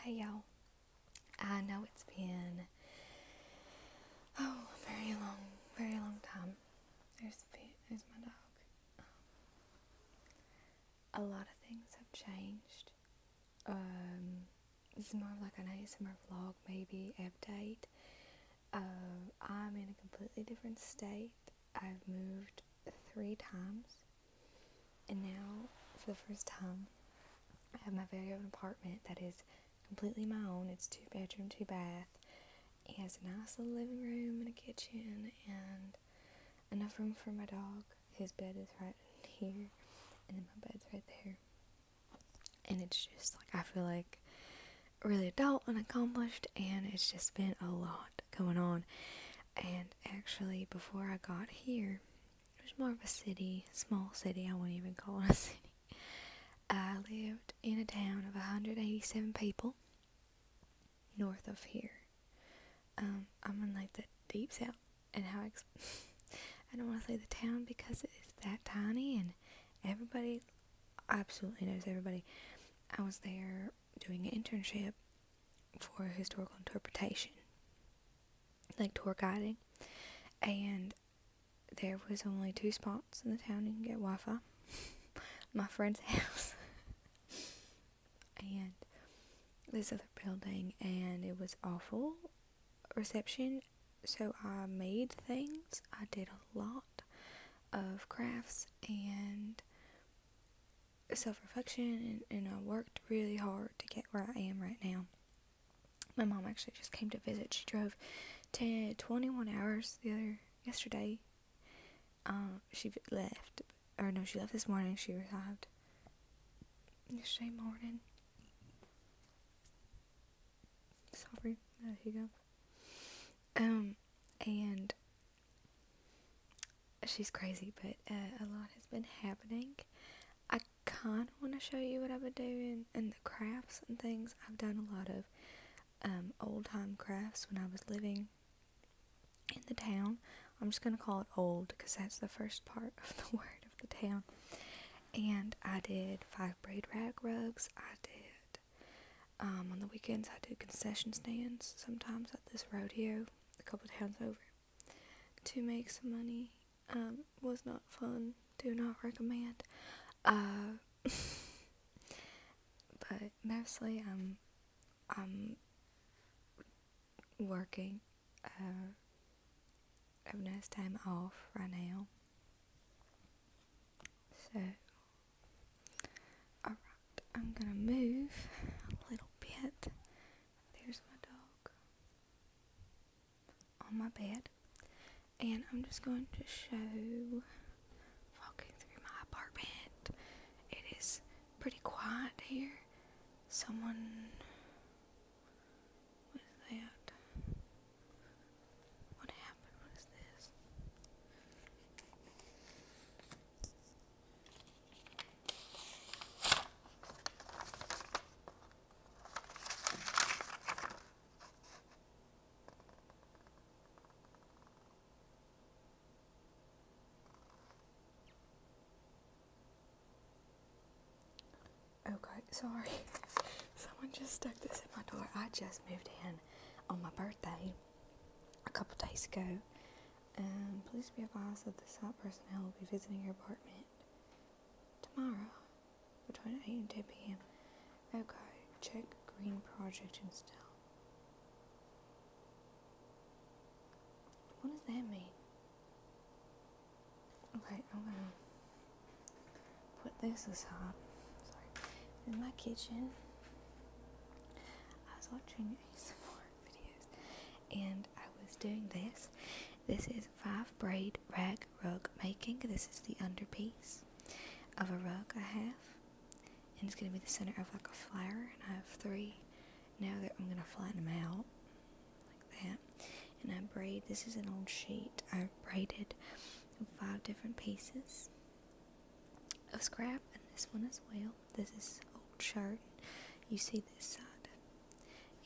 Hey y'all, I know it's been a very long time. There's my dog. A lot of things have changed. This is more of like an ASMR vlog, maybe update. I'm in a completely different state. I've moved 3 times, and now for the first time, I have my very own apartment that is completely my own. It's 2 bedroom, 2 bath. It has a nice little living room and a kitchen and enough room for my dog. His bed is right here, and then my bed's right there. And it's just like, I feel like really adult and accomplished, and it's just been a lot going on. And actually, before I got here, it was more of a city, small city. I wouldn't even call it a city. I lived in a town of 187 people north of here. I'm in like the deep south, and I don't want to say the town because it is that tiny, and everybody absolutely knows everybody. I was there doing an internship for historical interpretation, like tour guiding, and there was only 2 spots in the town you can get Wi-Fi. My friend's house and this other building, and it was awful reception. So I made things. I did a lot of crafts and self-reflection, and I worked really hard to get where I am right now. My mom actually just came to visit. She drove 21 hours yesterday. She left, or no, she left this morning. She arrived yesterday morning. Sorry, no hiccup. And she's crazy, but a lot has been happening. I kind of want to show you what I've been doing and the crafts and things. I've done a lot of old time crafts when I was living in the town. I'm just going to call it old because that's the first part of the word of the town. And I did 5 braid rag rugs. I did on the weekends I did concession stands sometimes at this rodeo a couple towns over to make some money. Was not fun. Do not recommend. But mostly I'm working. I have a nice time off right now. So, alright, I'm gonna move a little bit. There's my dog on my bed. And I'm just going to show, walking through my apartment. It is pretty quiet here. Someone, what is that? What happened? What is this? Okay, sorry. Someone just stuck this in my door. I just moved in on my birthday a couple days ago. Please be advised that the site personnel will be visiting your apartment tomorrow between 8 and 10 p.m. Okay, check green project install. What does that mean? Okay, I'm gonna put this aside. Sorry. In my kitchen, I was watching ASMR videos and I was doing this. This is 5 braid rag rug making. This is the underpiece of a rug I have, and it's going to be the center of like a flower, and I have 3 now that I'm going to flatten them out like that. And I braid, this is an old sheet, I braided 5 different pieces of scrap, and this one as well. This is old shirt, you see this side.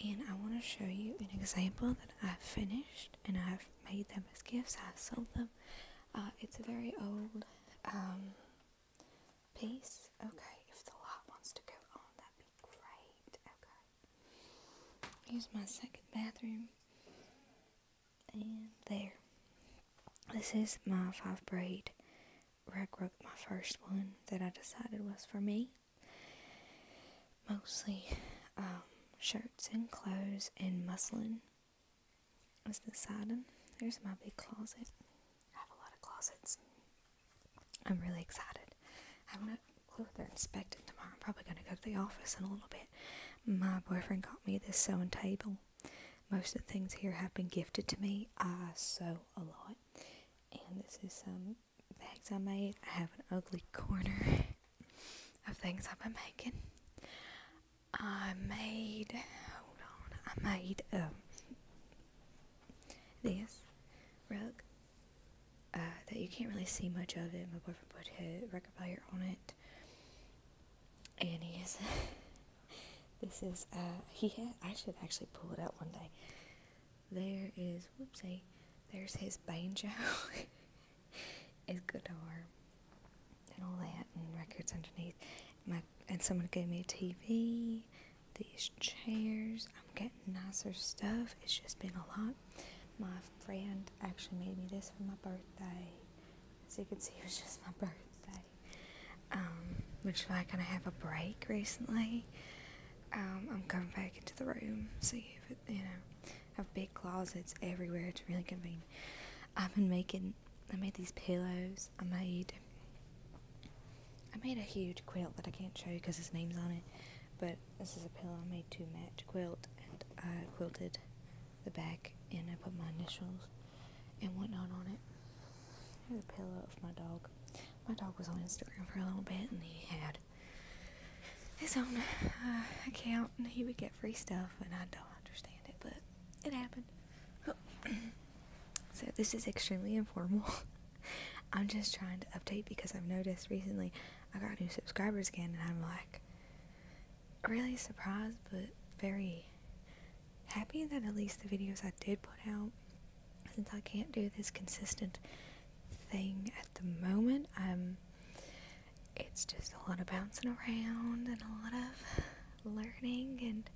And I want to show you an example that I've finished, and I've made them as gifts. I sold them. It's a very old piece. Okay, if the light wants to go on, that'd be great. Okay. Here's my second bathroom. And there. This is my 5 braid rug, my first one that I decided was for me. Mostly shirts and clothes and muslin is the siding. There's my big closet. I have a lot of closets. I'm really excited. I have no clue what they're inspecting tomorrow. I'm probably going to go to the office in a little bit. My boyfriend got me this sewing table. Most of the things here have been gifted to me. I sew a lot. And this is some bags I made. I have an ugly corner of things I've been making. I made this rug that you can't really see much of it. My boyfriend put a record player on it, and I should actually pull it out one day. There's his banjo, his guitar, and all that, and records underneath. And someone gave me a TV, these chairs. I'm getting nicer stuff. It's just been a lot. My friend actually made me this for my birthday. As you can see, it was just my birthday. Which I kind of have a break recently. I'm coming back into the room, see if it, have big closets everywhere. It's really convenient. I made these pillows. I made a huge quilt that I can't show you because his name's on it. But this is a pillow I made to match quilt, and I quilted the back and I put my initials and whatnot on it. Here's a pillow of my dog. My dog was on Instagram for a little bit, and he had his own account, and he would get free stuff, and I don't understand it, but it happened. So this is extremely informal. I'm just trying to update because I've noticed recently I got new subscribers again, and I'm like really surprised but very happy that at least the videos I did put out, since I can't do this consistent thing at the moment, it's just a lot of bouncing around and a lot of learning and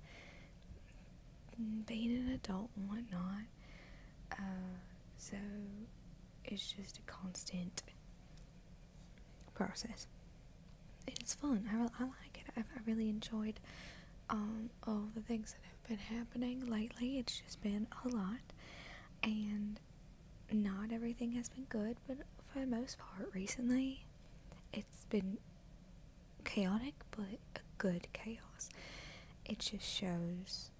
being an adult and whatnot. So it's just a constant process. It's fun. I like it. I really enjoyed all the things that have been happening lately. It's just been a lot, and not everything has been good, but for the most part recently it's been chaotic, but a good chaos. It just shows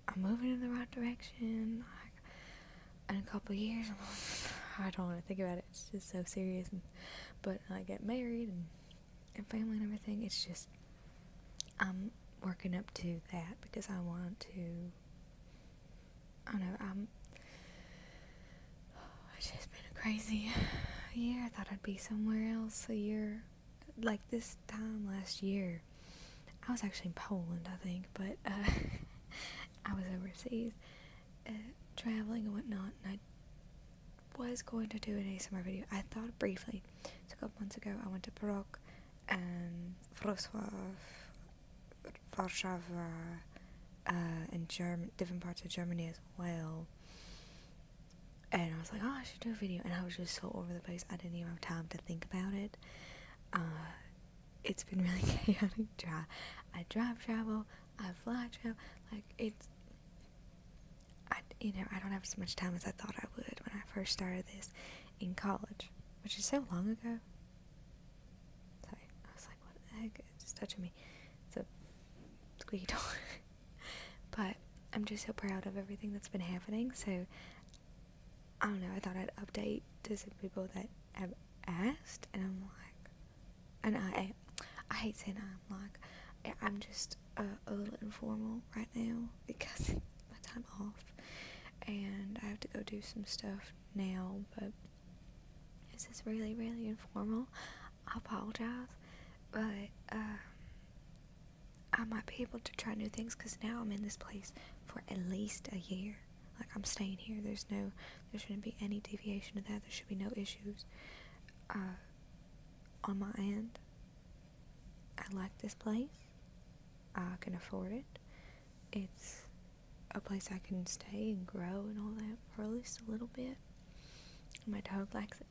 I'm moving in the right direction. Like, in a couple of years, I don't want to think about it. It's just so serious. But I get married and family and everything. It's just I'm working up to that because I want to. I don't know. It's just been a crazy year. I thought I'd be somewhere else a year like this time last year. I was actually in Poland, I think, but I was overseas traveling and whatnot, and I was going to do an ASMR video. I thought briefly. So a couple months ago, I went to Prague and Wrocław, Warszawa, and different parts of Germany as well. And I was like, oh, I should do a video. And I was just so over the place, I didn't even have time to think about it. It's been really chaotic. I drive travel, I fly travel. Like, I don't have as much time as I thought I would when I first started this in college, which is so long ago. Sorry, I was like, what the heck? It's just touching me. It's a squeaky door. But I'm just so proud of everything that's been happening. So I don't know, I thought I'd update to some people that have asked, and I'm like, and I hate saying I'm just a little informal right now because it's my time off, and I have to go do some stuff now, but this is really, really informal. I apologize, but I might be able to try new things because now I'm in this place for at least a year. Like, I'm staying here. There shouldn't be any deviation of that. There should be no issues on my end. I like this place. I can afford it. It's a place I can stay and grow and all that for at least a little bit. My dog likes it.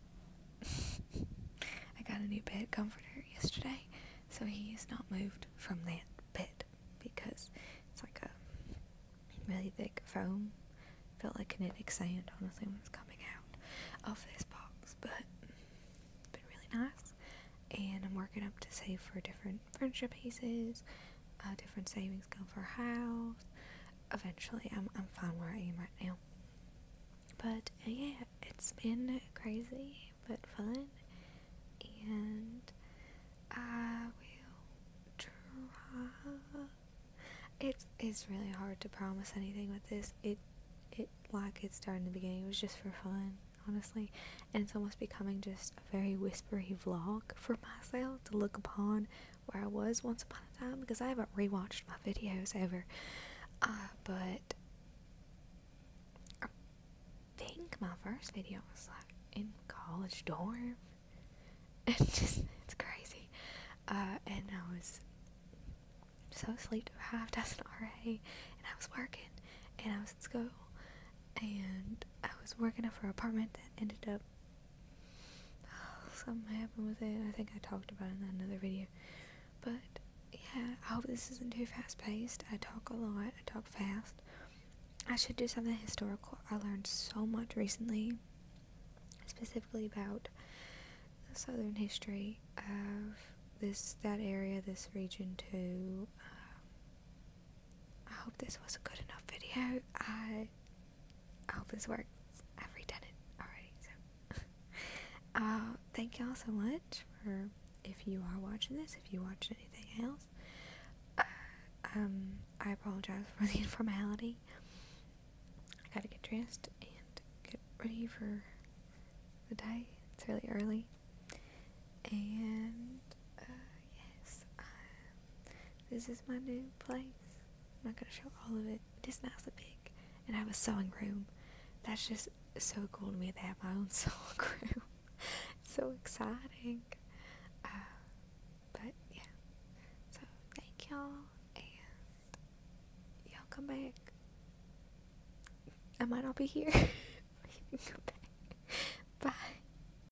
I got a new bed comforter yesterday, so he has not moved from that bed because it's like a really thick foam. Felt like kinetic sand, honestly, when it was coming out of this box, but it's been really nice. And I'm working up to save for different furniture pieces, different savings go for a house. Eventually, I'm fine where I am right now. But yeah, it's been crazy but fun, and I will try. It's really hard to promise anything with this. It like it started in the beginning. It was just for fun, honestly, and it's almost becoming just a very whispery vlog for myself to look upon where I was once upon a time, because I haven't rewatched my videos ever. But I think my first video was like in college dorm. It's crazy. And I was so sleep deprived as an RA, and I was working, and I was in school, and I was working up for an apartment that ended up, something happened with it. I think I talked about it in another video. But yeah, I hope this isn't too fast paced. I talk a lot, I talk fast. I should do something historical. I learned so much recently, specifically about the southern history of that area, this region too. I hope this was a good enough video. I hope this works. I've redone it already, so thank y'all so much for, if you are watching this, if you watched anything else. I apologize for the informality. I gotta get dressed and get ready for the day. It's really early, and yes, this is my new place. I'm not gonna show all of it. It is nice and big, and I have a sewing room. That's just so cool to me to have my own sewing room. It's so exciting. But yeah, so thank y'all, and y'all come back. I might not be here. You can come back.